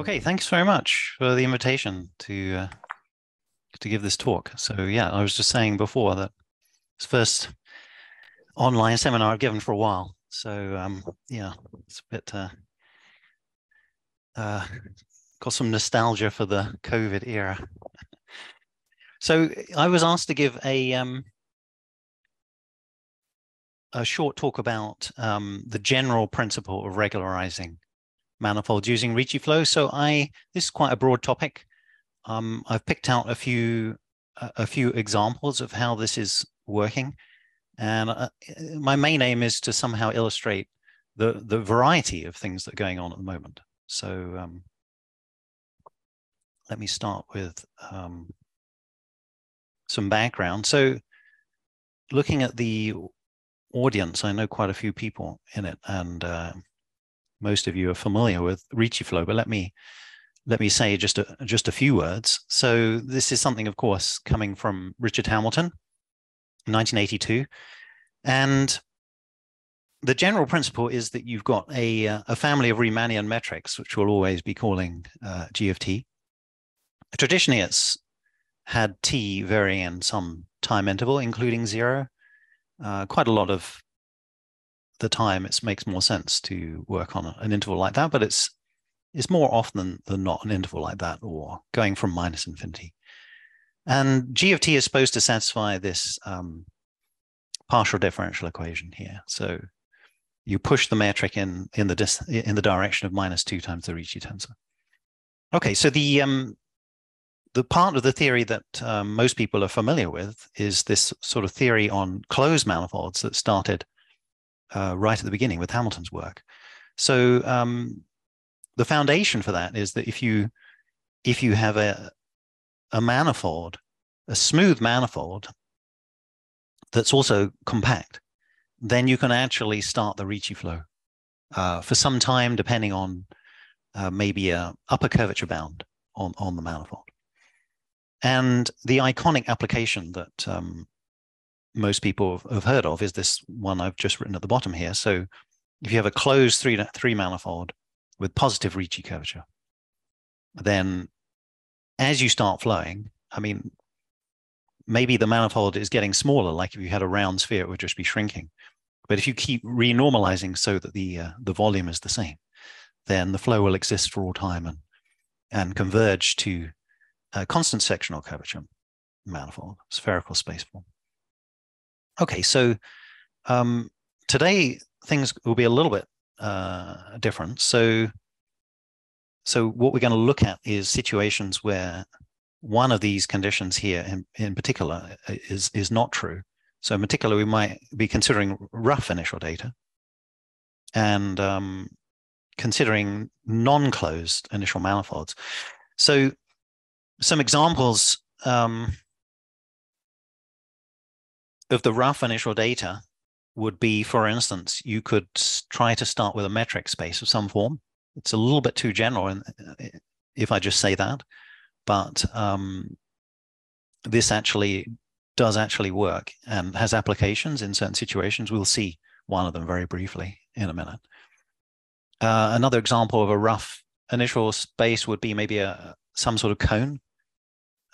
Okay, thanks very much for the invitation to give this talk. So yeah, I was just saying before that it's the first online seminar I've given for a while. So yeah, it's a bit got some nostalgia for the COVID era. So I was asked to give a short talk about the general principle of regularizing manifolds using Ricci flow. So this is quite a broad topic. I've picked out a few examples of how this is working, and my main aim is to somehow illustrate the variety of things that are going on at the moment. So let me start with some background. So looking at the audience, I know quite a few people in it, and most of you are familiar with Ricci flow, but let me say just a few words. So this is something, of course, coming from Richard Hamilton, 1982. And the general principle is that you've got a family of Riemannian metrics, which we'll always be calling G of T. Traditionally, it's had T varying in some time interval, including 0. Quite a lot of the time, it makes more sense to work on an interval like that, but it's more often than not an interval like that, or going from minus infinity. And G of T is supposed to satisfy this partial differential equation here. So you push the metric in the direction of -2 times the Ricci tensor. Okay, so the part of the theory that most people are familiar with is this sort of theory on closed manifolds that started right at the beginning with Hamilton's work. So the foundation for that is that if you have a manifold, a smooth manifold that's also compact, then you can actually start the Ricci flow for some time, depending on maybe a upper curvature bound on the manifold. And the iconic application that most people have heard of is this one I've just written at the bottom here. So if you have a closed three manifold with positive Ricci curvature, then as you start flowing, I mean, maybe the manifold is getting smaller, like if you had a round sphere, it would just be shrinking. But if you keep renormalizing so that the volume is the same, then the flow will exist for all time and converge to a constant sectional curvature manifold, spherical space form. Okay, so today things will be a little bit different. So what we're going to look at is situations where one of these conditions here in particular is not true. So in particular, we might be considering rough initial data and considering non-closed initial manifolds. So some examples of the rough initial data would be, for instance, you could try to start with a metric space of some form. It's a little bit too general if I just say that, but this does actually work and has applications in certain situations. We'll see one of them very briefly in a minute. Another example of a rough initial space would be maybe some sort of cone.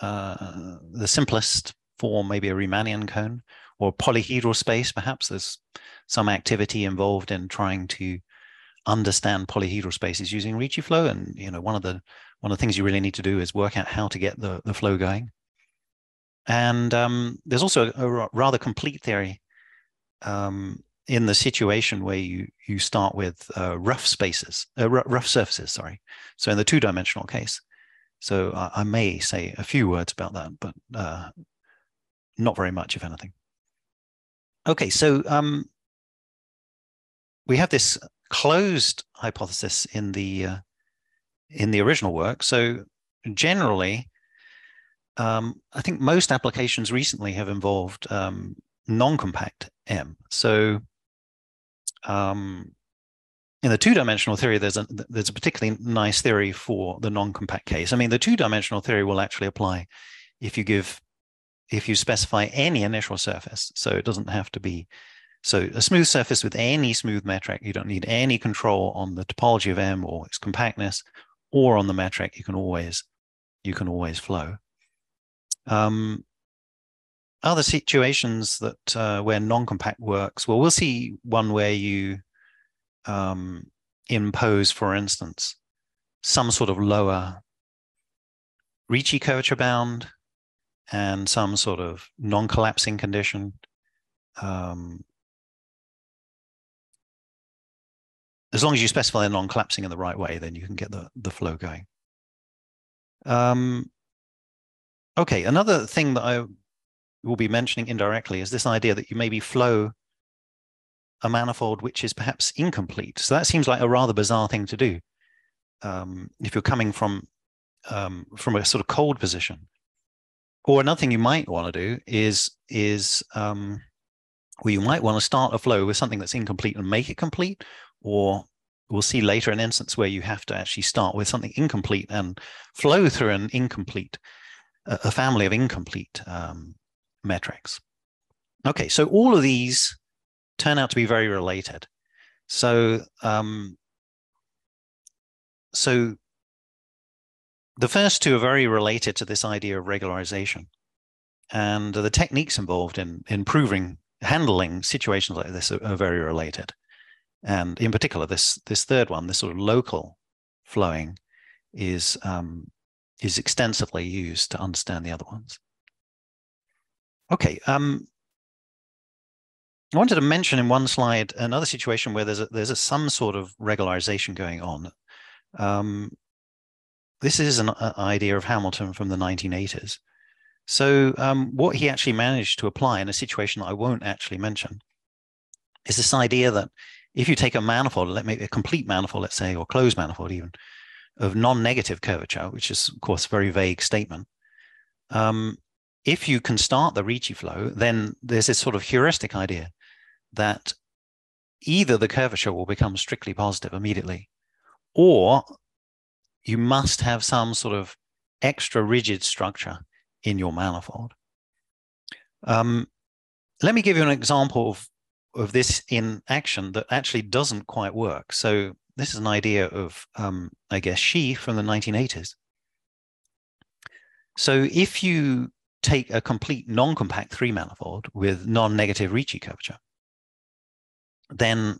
The simplest form, maybe a Riemannian cone, or polyhedral space. Perhaps there's some activity involved in trying to understand polyhedral spaces using Ricci flow, and one of the things you really need to do is work out how to get the flow going. And there's also a rather complete theory in the situation where you start with rough surfaces. Sorry. So in the two-dimensional case. So I may say a few words about that, but not very much, if anything. Okay, so we have this closed hypothesis in the original work. So generally, I think most applications recently have involved non-compact M. So in the two-dimensional theory, there's a particularly nice theory for the non-compact case. I mean, the two-dimensional theory will actually apply if you specify any initial surface. So it doesn't have to be a smooth surface with any smooth metric. You don't need any control on the topology of M or its compactness or on the metric, you can always flow. Other situations that where non-compact works, well, we'll see one where you impose, for instance, some sort of lower Ricci curvature bound and some sort of non-collapsing condition. As long as you specify the non-collapsing in the right way, then you can get the flow going. Okay, another thing that I will be mentioning indirectly is this idea that you maybe flow a manifold which is perhaps incomplete. So that seems like a rather bizarre thing to do. If you're coming from a sort of cold position. Or another thing you might want to do is well, you might want to start a flow with something that's incomplete and make it complete, or we'll see later an instance where you have to actually start with something incomplete and flow through an incomplete, a family of incomplete metrics. Okay, so all of these turn out to be very related. So, the first two are very related to this idea of regularization, and the techniques involved in handling situations like this are very related. And in particular, this third one, this sort of local flowing, is extensively used to understand the other ones. Okay, I wanted to mention in one slide another situation where there's some sort of regularization going on. This is an idea of Hamilton from the 1980s. So what he actually managed to apply in a situation that I won't actually mention is this idea that if you take a manifold, maybe a complete manifold, let's say, or closed manifold even, of non-negative curvature, which is, of course, a very vague statement, if you can start the Ricci flow, then there's this sort of heuristic idea that either the curvature will become strictly positive immediately, or you must have some sort of extra rigid structure in your manifold. Let me give you an example of this in action that actually doesn't quite work. So this is an idea of, I guess, Xi from the 1980s. So if you take a complete non-compact 3 manifold with non-negative Ricci curvature, then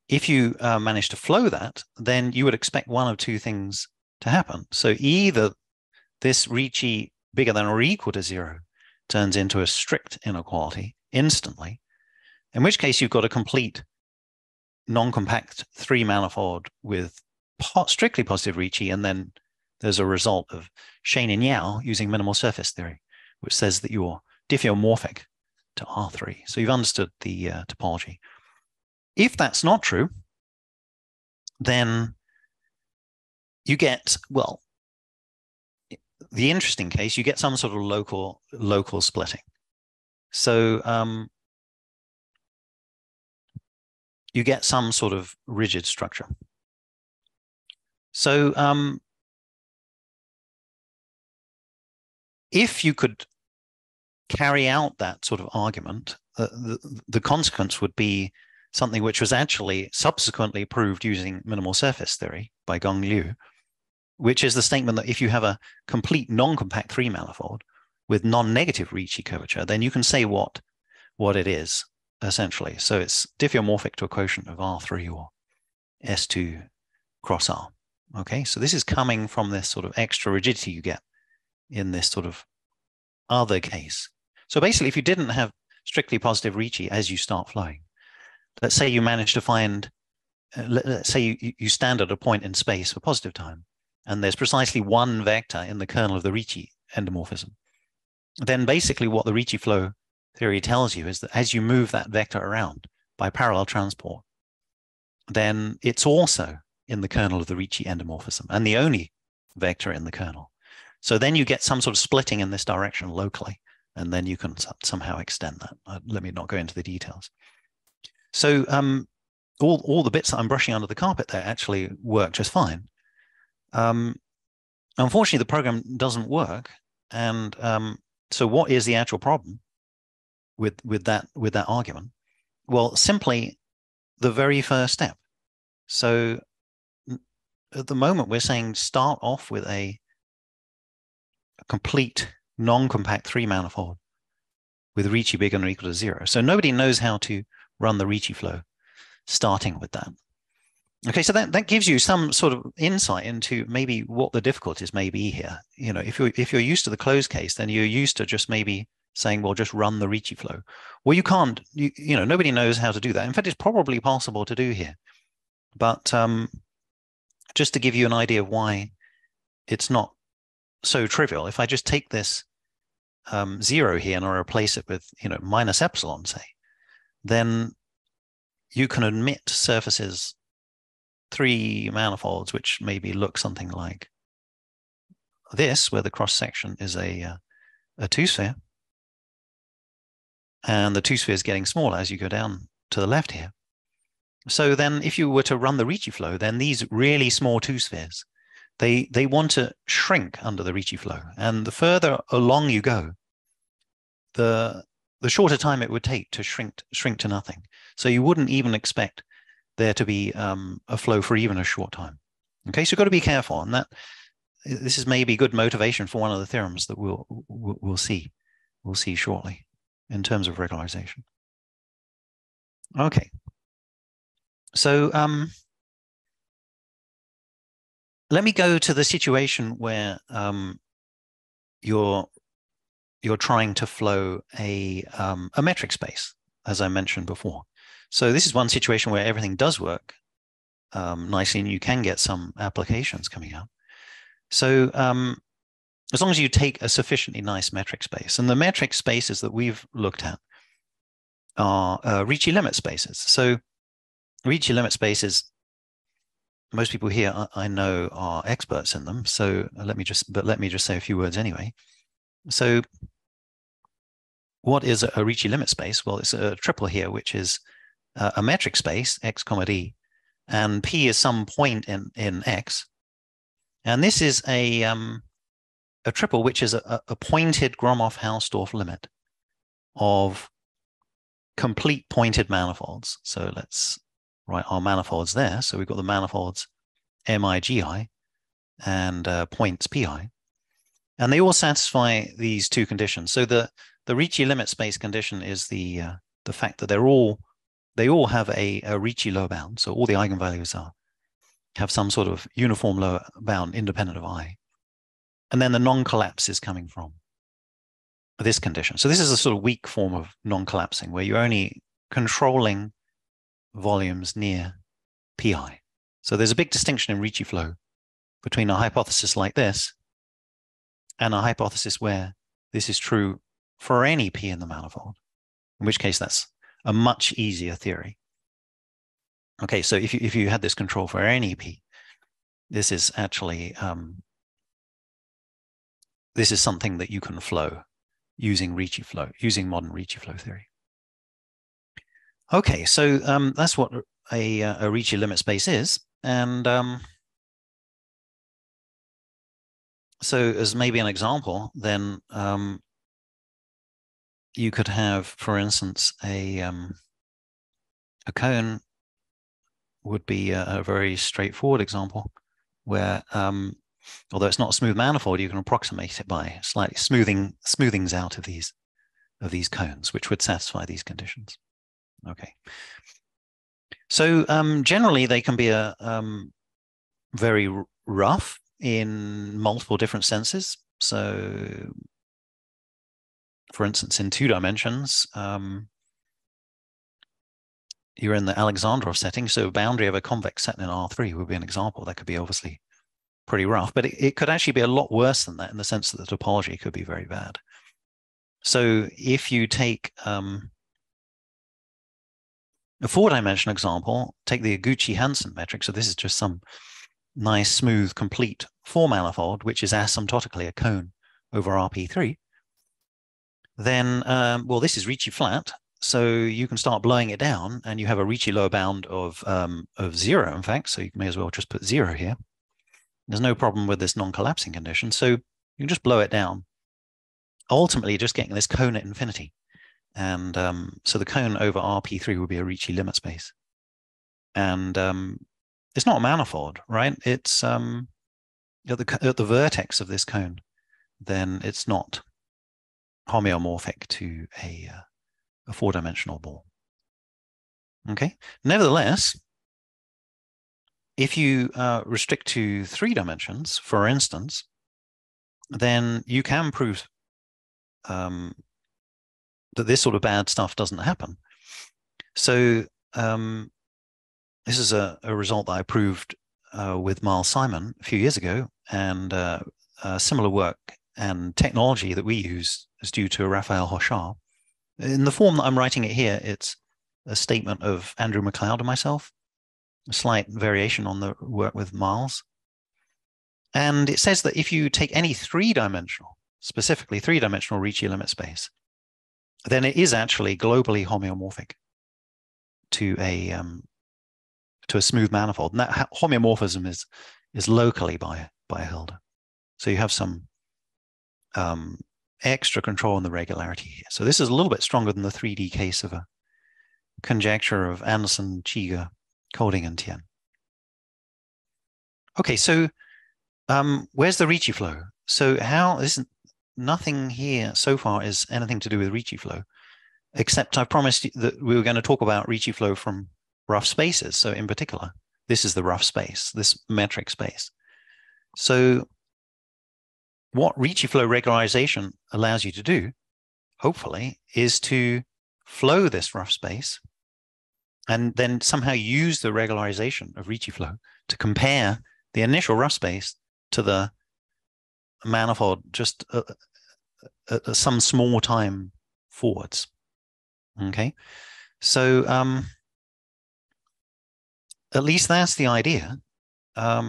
if you manage to flow that, then you would expect one of two things to happen. So either this Ricci bigger than or equal to 0 turns into a strict inequality instantly, in which case you've got a complete non-compact 3 manifold with strictly positive Ricci, and then there's a result of Shane and Yao using minimal surface theory, which says that you're diffeomorphic to R3. So you've understood the topology. If that's not true, then you get, well, the interesting case, you get some sort of local splitting. So you get some sort of rigid structure. So if you could carry out that sort of argument, the consequence would be something which was actually subsequently proved using minimal surface theory by Gong Liu, which is the statement that if you have a complete non-compact 3 manifold with non-negative Ricci curvature, then you can say what it is, essentially. So it's diffeomorphic to a quotient of R3 or S2 cross R. Okay, so this is coming from this sort of extra rigidity you get in this sort of other case. So basically, if you didn't have strictly positive Ricci as you start flowing, let's say you manage to find, let's say you stand at a point in space for positive time, and there's precisely one vector in the kernel of the Ricci endomorphism. Then basically what the Ricci flow theory tells you is that as you move that vector around by parallel transport, then it's also in the kernel of the Ricci endomorphism and the only vector in the kernel. So then you get some sort of splitting in this direction locally, and then you can somehow extend that. Let me not go into the details. So all the bits that I'm brushing under the carpet there actually work just fine. Unfortunately, the program doesn't work. And so what is the actual problem with that argument? Well, simply the very first step. So at the moment, we're saying start off with a complete non-compact 3 manifold with Ricci bigger than or equal to 0. So nobody knows how to run the Ricci flow starting with that. Okay, so that gives you some sort of insight into maybe what the difficulties may be here. You know, if you're used to the closed case, then you're used to just maybe saying, well, just run the Ricci flow. Well, you can't, you know, nobody knows how to do that. In fact, it's probably possible to do here. But just to give you an idea of why it's not so trivial, if I just take this 0 here and I replace it with, you know, minus epsilon, say, then you can admit surfaces 3 manifolds, which maybe look something like this, where the cross section is a 2-sphere, and the 2-sphere is getting smaller as you go down to the left here. So then if you were to run the Ricci flow, then these really small 2-spheres, they want to shrink under the Ricci flow. And the further along you go, the shorter time it would take to shrink to nothing. So you wouldn't even expect there to be a flow for even a short time. Okay, so you've got to be careful, and that this is maybe good motivation for one of the theorems that we'll see shortly in terms of regularization. Okay, so let me go to the situation where you're trying to flow a metric space, as I mentioned before. So this is one situation where everything does work nicely, and you can get some applications coming out. So as long as you take a sufficiently nice metric space, and the metric spaces that we've looked at are Ricci limit spaces. So Ricci limit spaces, most people here I know are experts in them. So let me just say a few words anyway. So what is a Ricci limit space? Well, it's a triple here, which is a metric space, x comma d, and p is some point in x. And this is a triple, which is a pointed Gromov-Hausdorff limit of complete pointed manifolds. So let's write our manifolds there. So we've got the manifolds mi, gi, and points pi. And they all satisfy these two conditions. So the Ricci limit space condition is the fact that they all have a Ricci lower bound. So all the eigenvalues have some sort of uniform lower bound independent of I. And then the non-collapse is coming from this condition. So this is a sort of weak form of non-collapsing where you're only controlling volumes near pi. So there's a big distinction in Ricci flow between a hypothesis like this and a hypothesis where this is true for any p in the manifold, in which case that's a much easier theory. Okay, so if you had this control for any p, this is actually this is something that you can flow using Ricci flow, using modern Ricci flow theory. Okay, so that's what a Ricci limit space is, and so as maybe an example, then you could have, for instance, a cone would be a very straightforward example where, although it's not a smooth manifold, you can approximate it by slightly smoothings out of these cones, which would satisfy these conditions. Okay. So generally, they can be very rough in multiple different senses. So, for instance, in 2 dimensions, you're in the Alexandrov setting. So a boundary of a convex set in R3 would be an example. That could be obviously pretty rough, but it could actually be a lot worse than that in the sense that the topology could be very bad. So if you take a 4-dimensional example, take the Iguchi-Hansen metric. So this is just some nice, smooth, complete 4-manifold, which is asymptotically a cone over RP3. Then, well, this is Ricci flat. So you can start blowing it down, and you have a Ricci lower bound of 0, in fact. So you may as well just put 0 here. There's no problem with this non-collapsing condition. So you can just blow it down, ultimately just getting this cone at infinity. And so the cone over RP3 would be a Ricci limit space. And it's not a manifold, right? It's at the vertex of this cone, then it's not homeomorphic to a four-dimensional ball. Okay. Nevertheless, if you restrict to 3 dimensions, for instance, then you can prove that this sort of bad stuff doesn't happen. So this is a result that I proved with Miles Simon a few years ago, and similar work and technology that we use is due to Raphael Hochar. In the form that I'm writing it here, it's a statement of Andrew MacLeod and myself, a slight variation on the work with Miles. And it says that if you take any three-dimensional, specifically three-dimensional Ricci limit space, then it is actually globally homeomorphic to a smooth manifold. And that homeomorphism is locally by Hilda. So you have some extra control on the regularity here. So this is a little bit stronger than the 3D case of a conjecture of Anderson, Cheeger, Colding, and Tien. Okay, so where's the Ricci flow? So nothing here so far is anything to do with Ricci flow, except I promised that we were going to talk about Ricci flow from rough spaces. So in particular, this is the rough space, this metric space. So what Ricci flow regularization allows you to do, hopefully, is to flow this rough space and then somehow use the regularization of Ricci flow to compare the initial rough space to the manifold just at some small time forwards. Okay, so at least that's the idea. I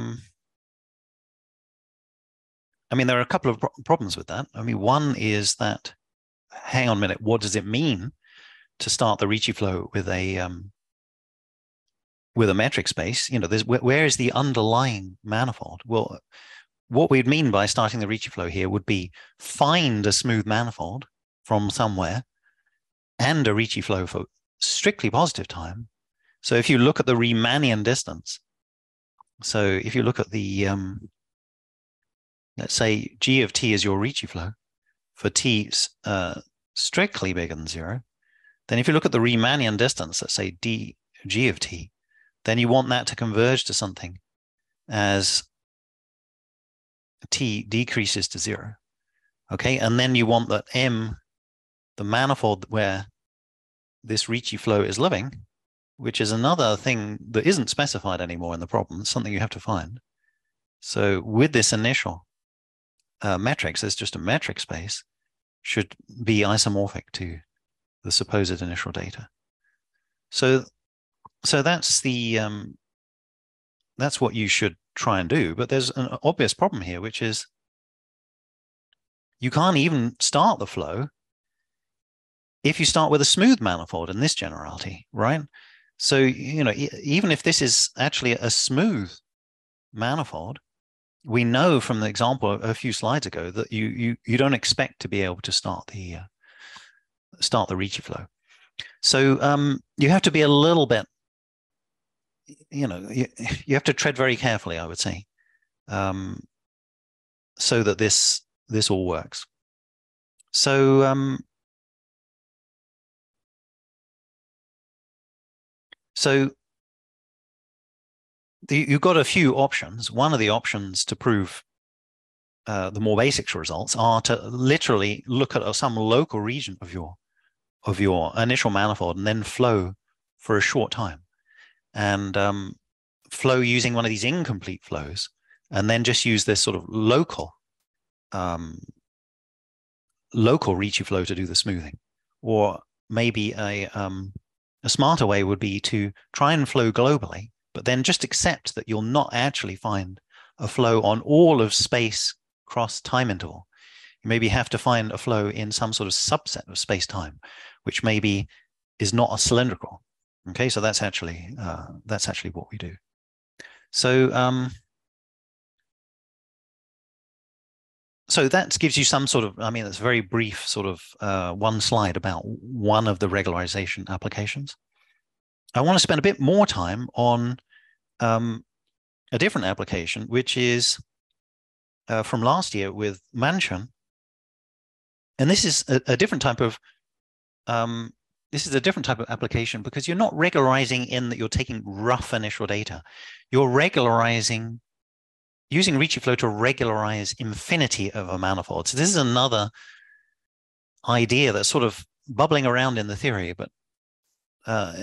mean, there are a couple of problems with that. I mean, one is that, hang on a minute, what does it mean to start the Ricci flow with a metric space? You know, where is the underlying manifold? Well, what we'd mean by starting the Ricci flow here would be find a smooth manifold from somewhere and a Ricci flow for strictly positive time. So if you look at the Riemannian distance, so if you look at the, let's say G of t is your Ricci flow for t strictly bigger than 0, then if you look at the Riemannian distance, let's say G of t, then you want that to converge to something as t decreases to 0. Okay, and then you want that M, the manifold where this Ricci flow is living, which is another thing that isn't specified anymore in the problem. It's something you have to find. So with this initial metric, so it's just a metric space, should be isomorphic to the supposed initial data. So that's the that's what you should try and do. But there's an obvious problem here, which is you can't even start the flow if you start with a smooth manifold in this generality, right? So, you know, even if this is actually a smooth manifold, we know from the example a few slides ago that you don't expect to be able to start the Ricci flow. So you have to be a little bit, you know, you have to tread very carefully, I would say, so that this all works. So so you've got a few options. One of the options to prove the more basic results are to literally look at some local region of your initial manifold and then flow for a short time, and flow using one of these incomplete flows, and then just use this sort of local Ricci flow to do the smoothing. Or maybe a smarter way would be to try and flow globally, but then just accept that you'll not actually find a flow on all of space cross time interval. You maybe have to find a flow in some sort of subset of space-time, which maybe is not a cylindrical. Okay, so that's actually what we do. So so that gives you some sort of, I mean, it's a very brief sort of one slide about one of the regularization applications. I want to spend a bit more time on a different application, which is from last year with Mansion. And this is a different type of application because you're not regularizing in that you're taking rough initial data. You're regularizing using Ricci flow to regularize infinity of a manifold. So this is another idea that's sort of bubbling around in the theory, but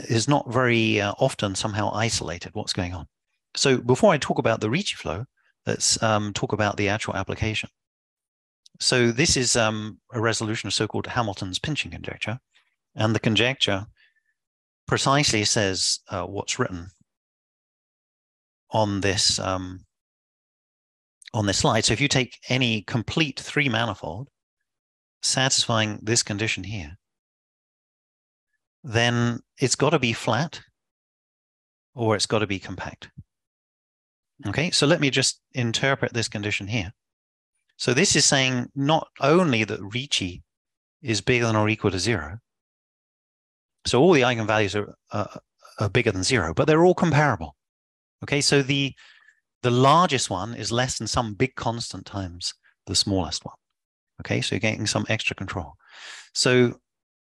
is not very often somehow isolated what's going on. So before I talk about the Ricci flow, let's talk about the actual application. So this is a resolution of so-called Hamilton's pinching conjecture. And the conjecture precisely says what's written on this slide. So if you take any complete three manifold satisfying this condition here, then it's got to be flat or it's got to be compact. Okay, so let me just interpret this condition here. So this is saying not only that Ricci is bigger than or equal to 0. So all the eigenvalues are bigger than 0, but they're all comparable. Okay, so the largest one is less than some big constant times the smallest one. Okay, so you're getting some extra control. So,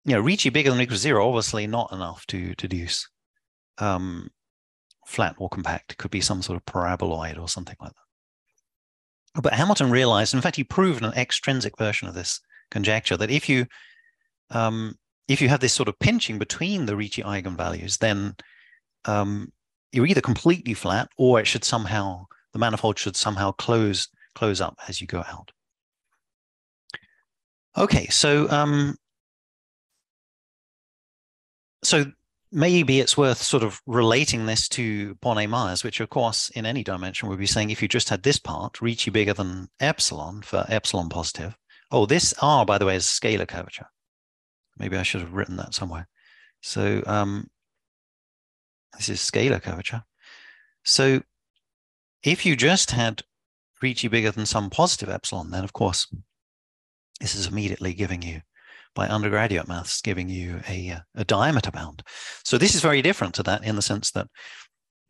Ricci bigger than or equal to 0, obviously not enough to deduce flat or compact. It could be some sort of paraboloid or something like that. But Hamilton realized, in fact, he proved an extrinsic version of this conjecture, that if you have this sort of pinching between the Ricci eigenvalues, then you're either completely flat or it should somehow, the manifold should somehow close up as you go out. Okay, so maybe it's worth sort of relating this to Bonnet-Myers, which of course in any dimension would be saying if you just had this part, Ricci bigger than epsilon for epsilon positive. Oh, this R, by the way, is scalar curvature. Maybe I should have written that somewhere. So this is scalar curvature. So if you just had Ricci bigger than some positive epsilon, then of course, this is immediately giving you, by undergraduate maths, giving you a diameter bound. So this is very different to that in the sense that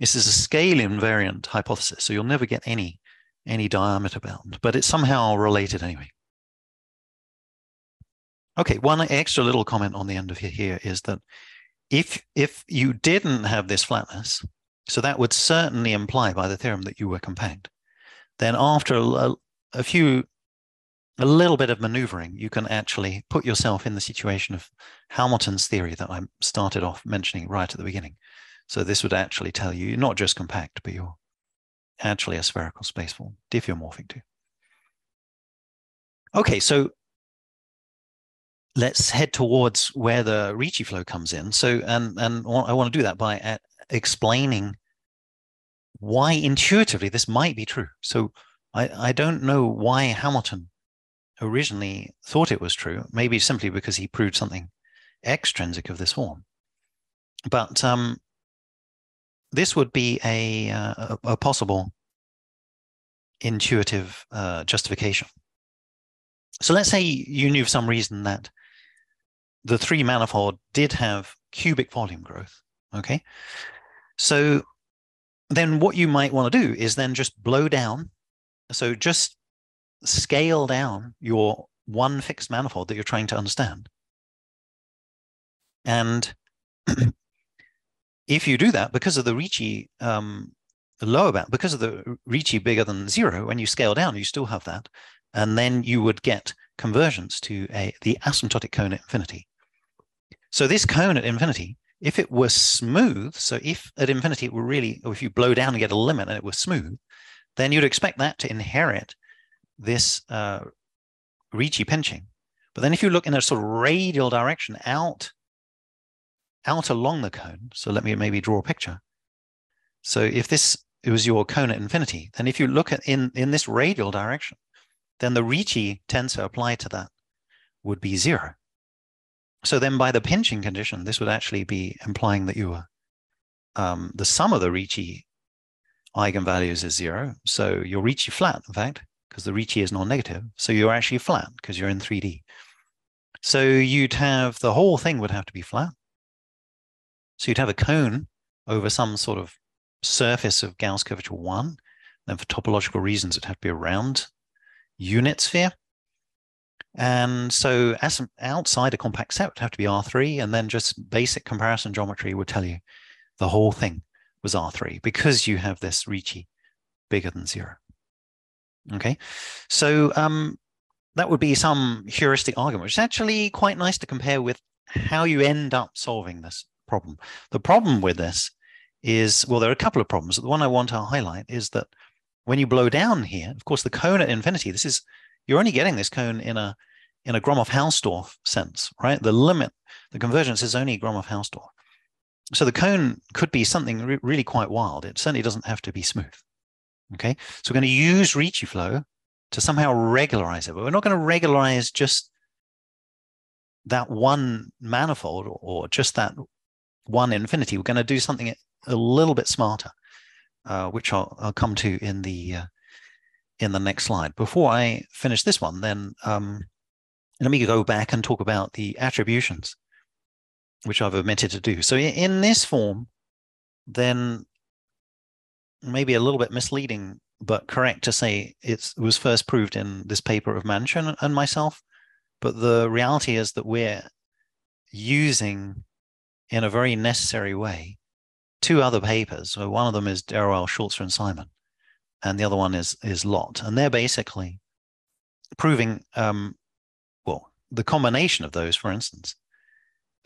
this is a scale invariant hypothesis. So you'll never get any diameter bound, but it's somehow related anyway. Okay, one extra little comment on the end of here is that if you didn't have this flatness, so that would certainly imply by the theorem that you were compact, then after a little bit of maneuvering, you can actually put yourself in the situation of Hamilton's theory that I started off mentioning right at the beginning. So this would actually tell you you're not just compact, but you're actually a spherical spaceform, diffeomorphic too. Okay, so let's head towards where the Ricci flow comes in. So, and I want to do that by explaining why intuitively this might be true. So I don't know why Hamilton originally thought it was true, maybe simply because he proved something extrinsic of this form. But this would be a possible intuitive justification. So let's say you knew for some reason that the three manifold did have cubic volume growth, okay? So then what you might want to do is then just blow down. So just scale down your one fixed manifold that you're trying to understand. And if you do that, because of the Ricci lower bound, because of the Ricci bigger than 0, when you scale down, you still have that. And then you would get convergence to the asymptotic cone at infinity. So this cone at infinity, if it were smooth, so if at infinity it were really, or if you blow down and get a limit and it was smooth, then you'd expect that to inherit this Ricci pinching. But then if you look in a sort of radial direction out along the cone, so let me maybe draw a picture. So if it was your cone at infinity, then if you look at in this radial direction, then the Ricci tensor applied to that would be 0. So then by the pinching condition, this would actually be implying that you were the sum of the Ricci eigenvalues is 0. So you're Ricci flat, in fact, because the Ricci is non-negative. So you're actually flat because you're in 3D. So you'd have, the whole thing would have to be flat. So you'd have a cone over some sort of surface of Gauss curvature 1. Then for topological reasons, it'd have to be a round unit sphere. And so as outside a compact set would have to be R3, and then just basic comparison geometry would tell you the whole thing was R3 because you have this Ricci bigger than 0. Okay, so that would be some heuristic argument, which is actually quite nice to compare with how you end up solving this problem. The problem with this is, well, there are a couple of problems. The one I want to highlight is that when you blow down here, of course, the cone at infinity, you're only getting this cone in a Gromov-Hausdorff sense, right? The limit, the convergence is only Gromov-Hausdorff. So the cone could be something really quite wild. It certainly doesn't have to be smooth. Okay, so we're going to use Ricci flow to somehow regularize it, but we're not going to regularize just that one manifold or just that one infinity. We're going to do something a little bit smarter, which I'll come to in the next slide. Before I finish this one, then let me go back and talk about the attributions, which I've omitted to do. So in this form, then maybe a little bit misleading, but correct to say it was first proved in this paper of Manchin and myself. But the reality is that we're using, in a very necessary way, 2 other papers. So one of them is Darrell, Schultzer, and Simon, and the other one is Lott. And they're basically proving, well, the combination of those, for instance,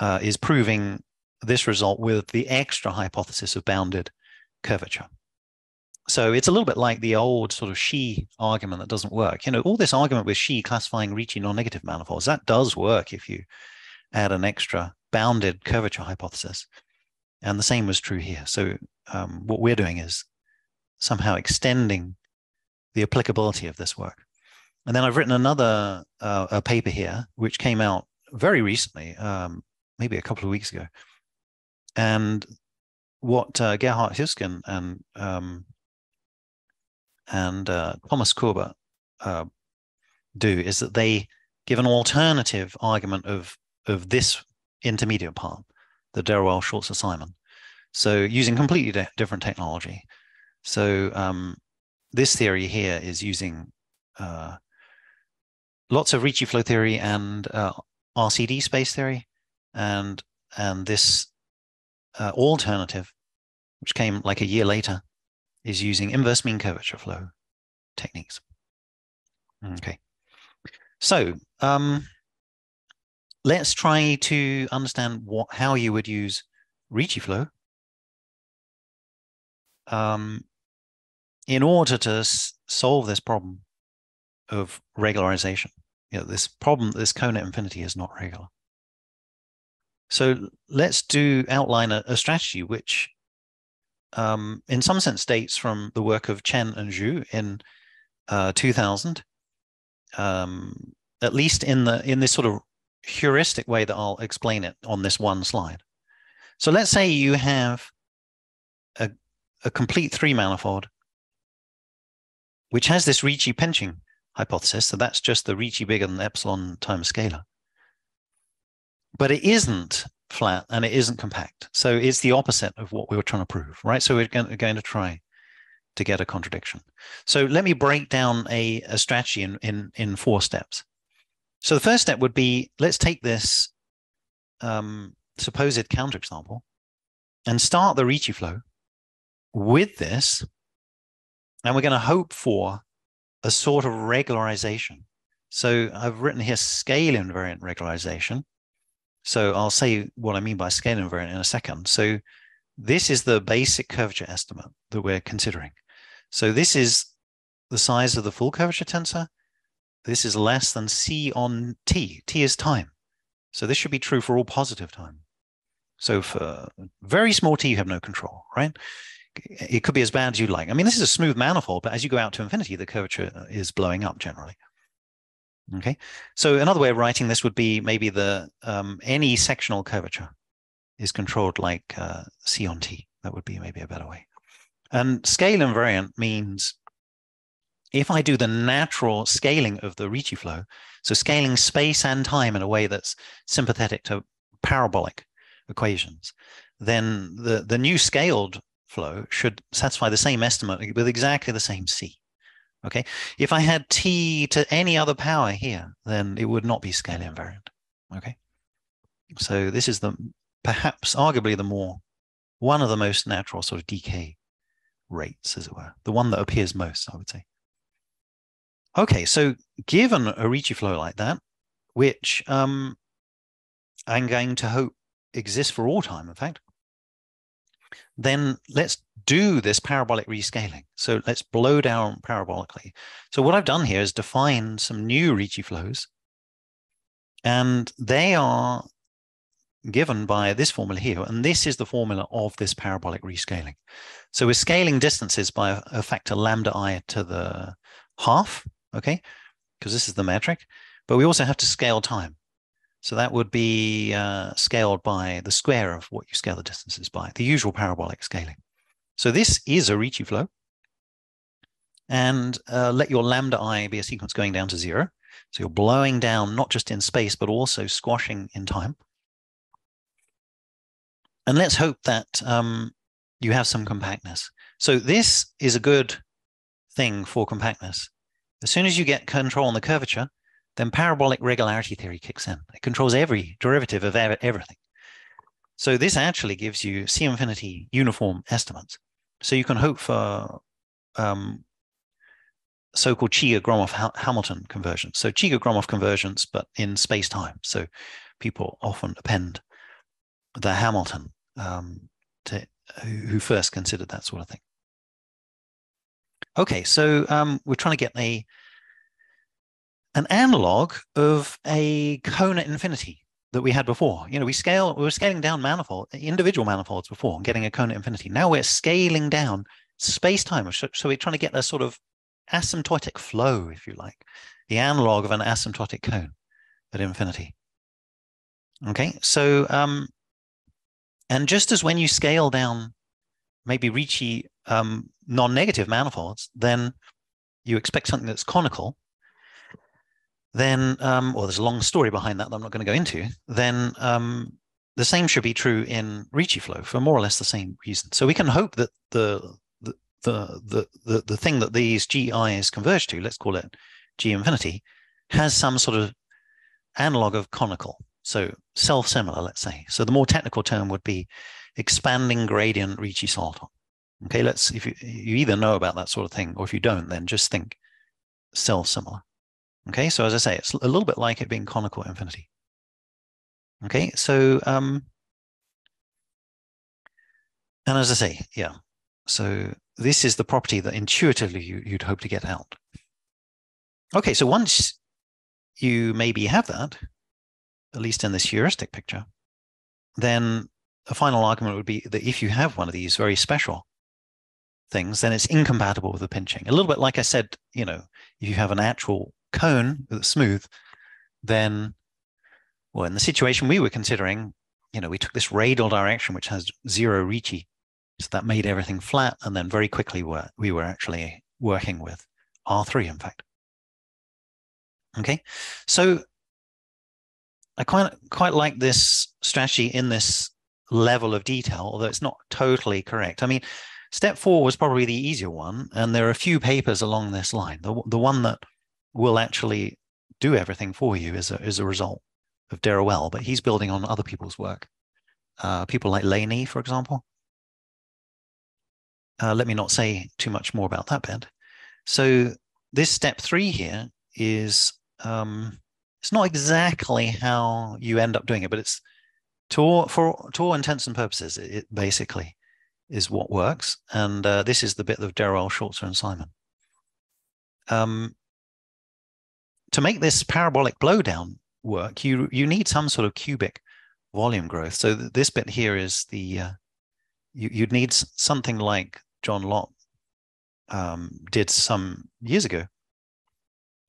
is proving this result with the extra hypothesis of bounded curvature. So it's a little bit like the old sort of Xi argument that doesn't work. You know, all this argument with Xi classifying Ricci non-negative manifolds, that does work if you add an extra bounded curvature hypothesis. And the same was true here. So what we're doing is somehow extending the applicability of this work. And then I've written another a paper here, which came out very recently, maybe a couple of weeks ago. And what Gerhard Hüsken and Thomas Kurber do is that they give an alternative argument of this intermediate part, the Darrell, Schultzer, Simon. So using completely different technology. So this theory here is using lots of Ricci flow theory and RCD space theory, and this alternative, which came like a year later, is using inverse mean curvature flow techniques. Okay, so let's try to understand how you would use Ricci flow in order to solve this problem of regularization. You know, this problem, this cone at infinity is not regular. So let's outline a strategy which in some sense dates from the work of Chen and Zhu in 2000, at least in this sort of heuristic way that I'll explain it on this one slide. So let's say you have a complete 3 manifold, which has this Ricci pinching hypothesis. So that's just the Ricci bigger than epsilon times scalar. But it isn't flat and it isn't compact. So it's the opposite of what we were trying to prove, right? So we're going to try to get a contradiction. So let me break down a strategy in 4 steps. So the first step would be, let's take this supposed counterexample and start the Ricci flow with this, and we're going to hope for a sort of regularization. So I've written here scale invariant regularization. So I'll say what I mean by scale invariant in a second. So this is the basic curvature estimate that we're considering. So this is the size of the full curvature tensor. This is less than C on T. T is time. So this should be true for all positive time. So for very small t, you have no control, right? It could be as bad as you like. I mean, this is a smooth manifold, but as you go out to infinity, the curvature is blowing up generally. Okay, so another way of writing this would be maybe the any sectional curvature is controlled like C on T. That would be maybe a better way. And scale invariant means if I do the natural scaling of the Ricci flow, so scaling space and time in a way that's sympathetic to parabolic equations, then the new scaled flow should satisfy the same estimate with exactly the same C. Okay, if I had t to any other power here, then it would not be scale invariant. Okay, so this is the perhaps arguably one of the most natural sort of decay rates, as it were, the one that appears most, I would say. Okay, so given a Ricci flow like that, which I'm going to hope exists for all time, in fact, then let's do this parabolic rescaling. So let's blow down parabolically. So what I've done here is define some new Ricci flows, and they are given by this formula here, and this is the formula of this parabolic rescaling. So we're scaling distances by a factor lambda I to the half, okay, because this is the metric, but we also have to scale time. So that would be scaled by the square of what you scale the distances by, the usual parabolic scaling. So this is a Ricci flow. And let your lambda I be a sequence going down to 0. So you're blowing down not just in space, but also squashing in time. And let's hope that you have some compactness. So this is a good thing for compactness. As soon as you get control on the curvature, then parabolic regularity theory kicks in. It controls every derivative of everything. So this actually gives you C infinity uniform estimates. So you can hope for so-called Cheeger-Gromov-Hamilton conversions. So Cheeger-Gromov conversions, but in space-time. So people often append the Hamilton who first considered that sort of thing. Okay, so we're trying to get an analog of a cone at infinity that we had before. You know, we were scaling down individual manifolds before, and getting a cone at infinity. Now we're scaling down space-time. So we're trying to get a sort of asymptotic flow, if you like, the analog of an asymptotic cone at infinity. Okay, so and just as when you scale down maybe Ricci non-negative manifolds, then you expect something that's conical, then, or there's a long story behind that I'm not going to go into, then the same should be true in Ricci flow for more or less the same reason. So we can hope that the thing that these GIs converge to, let's call it G infinity, has some sort of analog of conical. So self-similar, let's say. So the more technical term would be expanding gradient Ricci soliton. Okay, if you either know about that sort of thing, or if you don't, then just think self-similar. Okay, so as I say, it's a little bit like it being conical at infinity. Okay, so and as I say, yeah, so this is the property that intuitively you'd hope to get out. Okay, so once you maybe have that, at least in this heuristic picture, then a final argument would be that if you have one of these very special things, then it's incompatible with the pinching. A little bit like I said, you know, if you have an actual cone that's smooth, then, well, in the situation we were considering, you know, we took this radial direction, which has 0 Ricci. So that made everything flat. And then very quickly we were actually working with R3, in fact. Okay, so I quite like this strategy in this level of detail, although it's not totally correct. I mean, step 4 was probably the easier one, and there are a few papers along this line. The one that will actually do everything for you is a result of Derowell, but he's building on other people's work. People like Laney, for example. Let me not say too much more about that bit. So this step 3 here is it's not exactly how you end up doing it, but it's for all intents and purposes, it basically is what works. And this is the bit of Derowell, Schultzer, and Simon. To make this parabolic blowdown work, you need some sort of cubic volume growth. So this bit here is the you'd need something like John Locke did some years ago.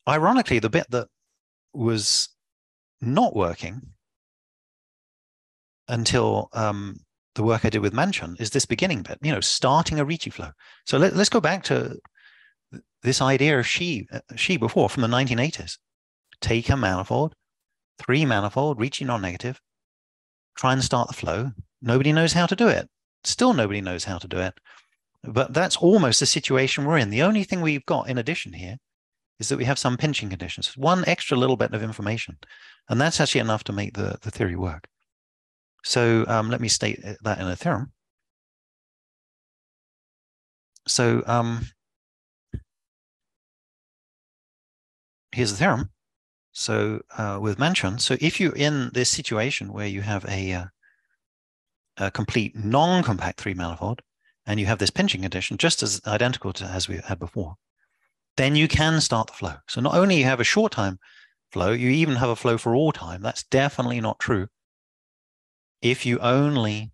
Ironically, the bit that was not working until the work I did with Manchon is this beginning bit, you know, starting a Ricci flow. So let's go back to this idea of she before from the 1980s. Take a manifold, 3 manifold, Ricci non-negative, try and start the flow. Nobody knows how to do it. Still nobody knows how to do it. But that's almost the situation we're in. The only thing we've got in addition here is that we have some pinching conditions, one extra little bit of information, and that's actually enough to make the theory work. So let me state that in a theorem. So here's the theorem. So with mention, so if you're in this situation where you have a complete non-compact three manifold, and you have this pinching condition just as identical to as we had before, then you can start the flow. So not only you have a short time flow, you even have a flow for all time. That's definitely not true if you only,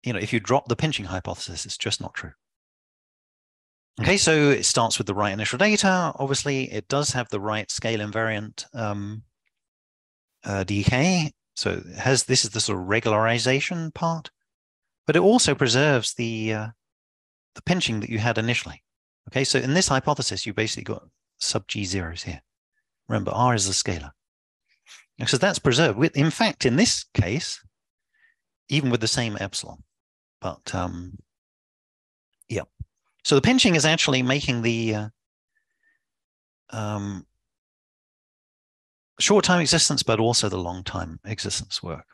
if you drop the pinching hypothesis. It's just not true. Okay, so it starts with the right initial data. Obviously, it does have the right scale invariant decay. So this is the sort of regularization part, but it also preserves the pinching that you had initially. Okay, so in this hypothesis, you basically got sub G zeros here. Remember, R is the scalar. So that's preserved. In fact, in this case, even with the same epsilon. But yeah. So the pinching is actually making the short time existence, but also the long time existence work.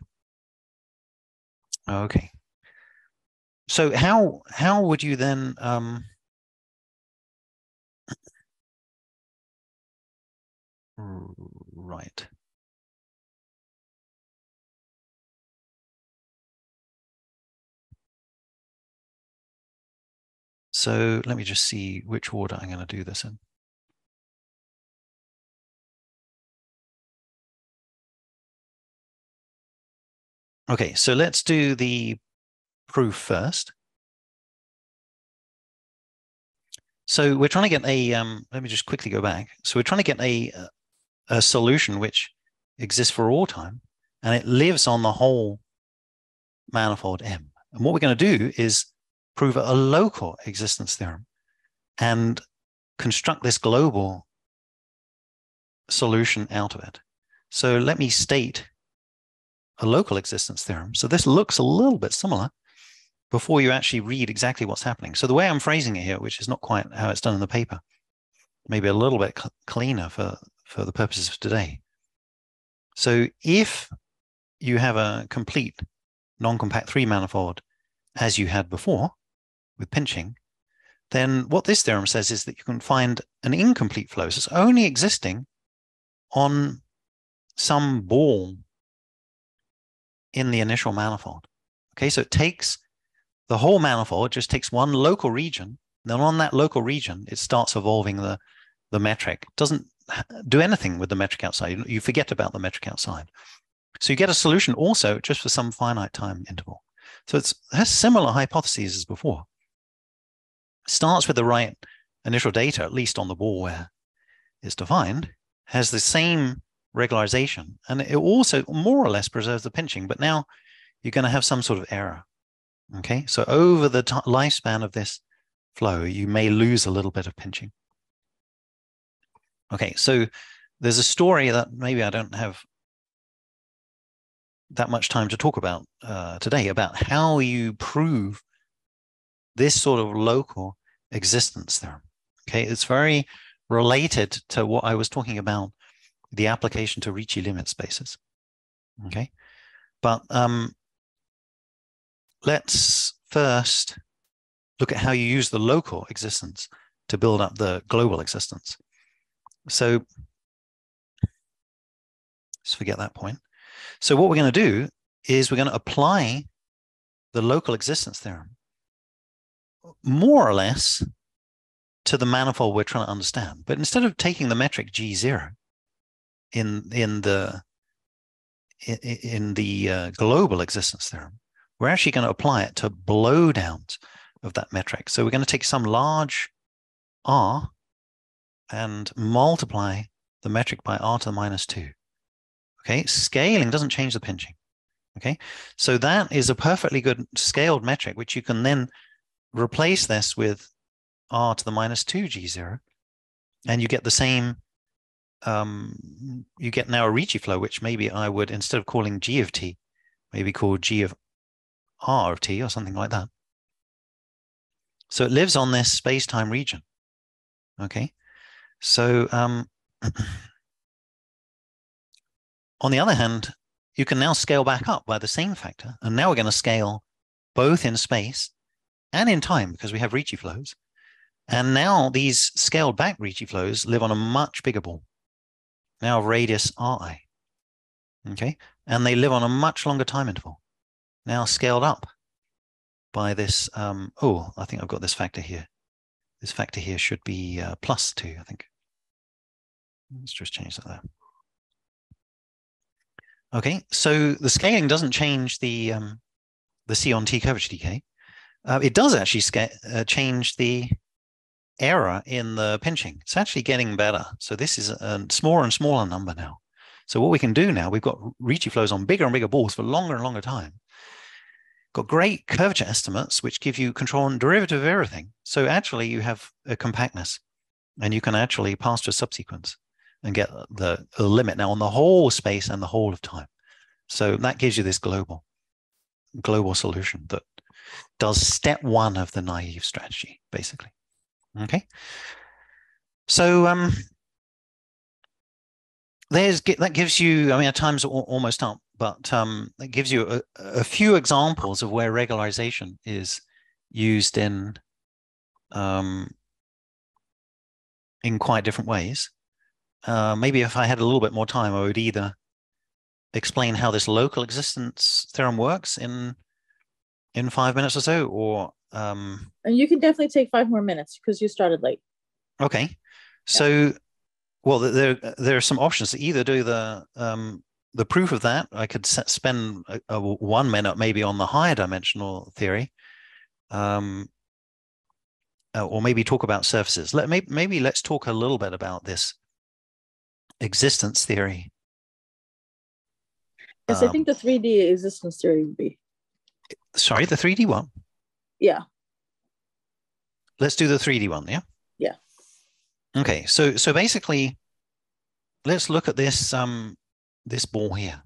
Okay. So how would you then right. So let me just see which order I'm going to do this in. Okay, so let's do the proof first. So we're trying to get a, let me just quickly go back. So we're trying to get a solution which exists for all time, and it lives on the whole manifold M. And what we're going to do is prove a local existence theorem and construct this global solution out of it. So let me state a local existence theorem. So this looks a little bit similar before you actually read exactly what's happening. So the way I'm phrasing it here, which is not quite how it's done in the paper, maybe a little bit cleaner for the purposes of today. So if you have a complete non-compact three manifold as you had before with pinching, then what this theorem says is that you can find an incomplete flow. So it's only existing on some ball in the initial manifold. Okay, so it takes the whole manifold, just takes one local region. Then on that local region, it starts evolving the metric. It doesn't do anything with the metric outside. You forget about the metric outside. So you get a solution also just for some finite time interval. So it has similar hypotheses as before. It starts with the right initial data, at least on the ball where it's defined, has the same regularization, and it also more or less preserves the pinching, but now you're going to have some sort of error. Okay, so over the lifespan of this flow, you may lose a little bit of pinching. Okay, so there's a story that maybe I don't have that much time to talk about today about how you prove this sort of local existence theorem. Okay, it's very related to what I was talking about, the application to Ricci limit spaces. Okay, but let's first look at how you use the local existence to build up the global existence. So let's forget that point. So what we're going to do is we're going to apply the local existence theorem more or less to the manifold we're trying to understand. But instead of taking the metric G0 in the global existence theorem, we're actually going to apply it to blowdowns of that metric. So we're going to take some large R and multiply the metric by R to the -2. Okay, scaling doesn't change the pinching. Okay, so that is a perfectly good scaled metric, which you can then replace this with R to the -2 G0, and you get the same, you get now a Ricci flow, which maybe I would, instead of calling G of T, maybe call G of R of T or something like that. So it lives on this space-time region. Okay. So on the other hand, you can now scale back up by the same factor. And now we're going to scale both in space and in time because we have Ricci flows. And now these scaled back Ricci flows live on a much bigger ball, now of radius Ri. Okay. And they live on a much longer time interval, now scaled up by this. Oh, I think I've got this factor here. This factor here should be +2, I think. Let's just change that there. Okay, so the scaling doesn't change the C on T curvature decay. It does actually change the error in the pinching. It's actually getting better. So this is a smaller and smaller number now. So what we can do now, we've got Ricci flows on bigger and bigger balls for longer and longer time. Got great curvature estimates, which give you control and derivative of everything. So actually you have a compactness, and you can actually pass to a subsequence and get the limit now on the whole space and the whole of time. So that gives you this global solution that does step one of the naive strategy, basically. Okay. So that gives you, I mean, our time's almost up, but that gives you a few examples of where regularization is used in quite different ways. Maybe if I had a little bit more time, I would either explain how this local existence theorem works in 5 minutes or so, or and you can definitely take 5 more minutes because you started late. Okay, so well, there are some options to either do the proof of that. I could spend 1 minute maybe on the higher dimensional theory, or maybe talk about surfaces. Maybe let's talk a little bit about this existence theory. Yes, I think the 3D existence theory would be. Sorry, the 3D one? Yeah. Let's do the 3D one, yeah? Yeah. Okay, so basically, let's look at this this ball here.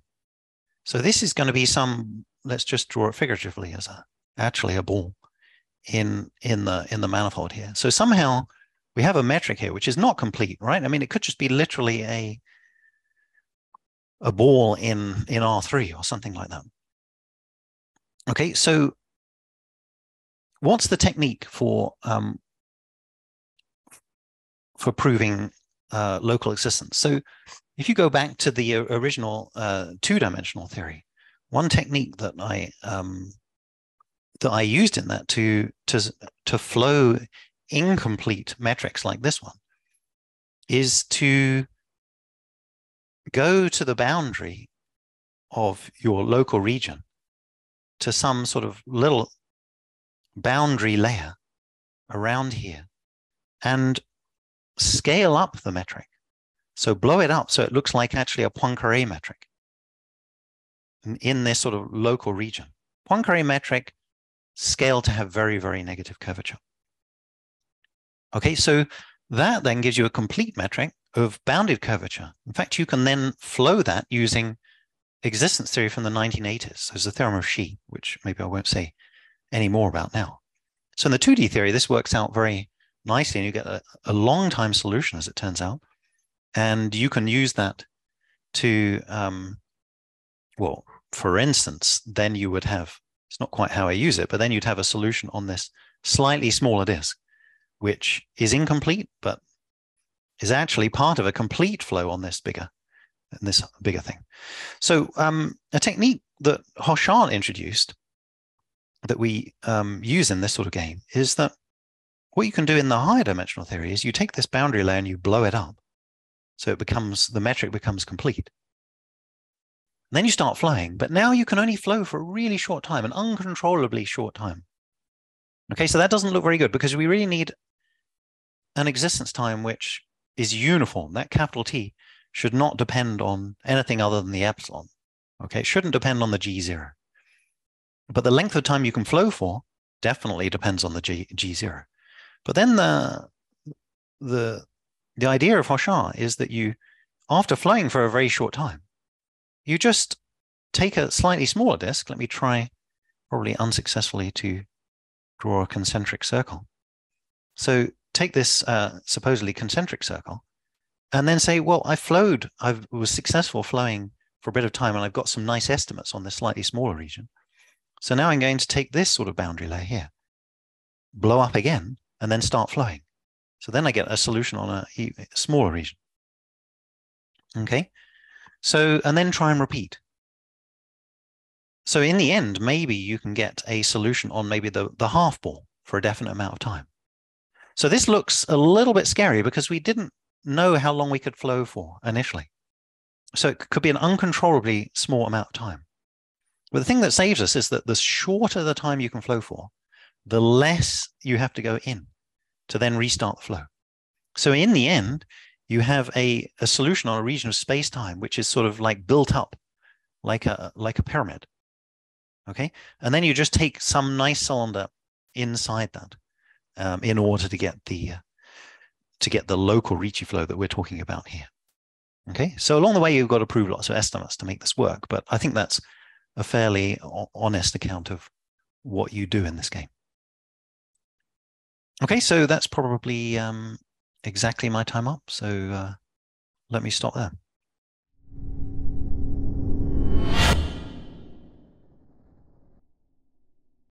So this is going to be let's just draw it figuratively as actually a ball in the manifold here. So somehow we have a metric here, which is not complete, right? I mean, it could just be literally a ball in R3 or something like that. Okay, so what's the technique for proving local existence? So if you go back to the original two-dimensional theory, one technique that I used in that to flow incomplete metrics like this one is to go to the boundary of your local region, to some sort of little boundary layer around here, and scale up the metric. So blow it up so it looks like actually a Poincaré metric in this sort of local region. Poincaré metric scale to have very, very negative curvature. Okay, so that then gives you a complete metric of bounded curvature. In fact, you can then flow that using existence theory from the 1980s. There's the theorem of Ricci, which maybe I won't say any more about now. So in the 2D theory, this works out very nicely, and you get a long time solution, as it turns out. And you can use that to, well, for instance, then you would have, it's not quite how I use it, but then you'd have a solution on this slightly smaller disk, which is incomplete, but is actually part of a complete flow on this bigger thing. So a technique that Hochart introduced that we use in this sort of game is that what you can do in the higher dimensional theory is you take this boundary layer and you blow it up. So the metric becomes complete. And then you start flowing, but now you can only flow for a really short time, an uncontrollably short time. Okay, so that doesn't look very good because we really need an existence time which is uniform. That capital T should not depend on anything other than the epsilon. Okay, it shouldn't depend on the G0. But the length of time you can flow for definitely depends on the G0. But then the idea of Hochart is that you, after flowing for a very short time, you just take a slightly smaller disk. Let me try, probably unsuccessfully, to draw a concentric circle. So take this supposedly concentric circle and then say, well, I was successful flowing for a bit of time and I've got some nice estimates on this slightly smaller region. So now I'm going to take this sort of boundary layer here, blow up again, and then start flowing. So then I get a solution on a smaller region. Okay, so, and then try and repeat. So in the end, maybe you can get a solution on maybe the half ball for a definite amount of time. So this looks a little bit scary because we didn't know how long we could flow for initially. So it could be an uncontrollably small amount of time. But the thing that saves us is that the shorter the time you can flow for, the less you have to go in to then restart the flow. So in the end, you have a solution on a region of space-time, which is sort of like built up like a pyramid. Okay. And then you just take some nice cylinder inside that in order to get the local Ricci flow that we're talking about here. Okay. So along the way, you've got to prove lots of estimates to make this work. But I think that's a fairly honest account of what you do in this game. Okay, so that's probably exactly my time up. So let me stop there.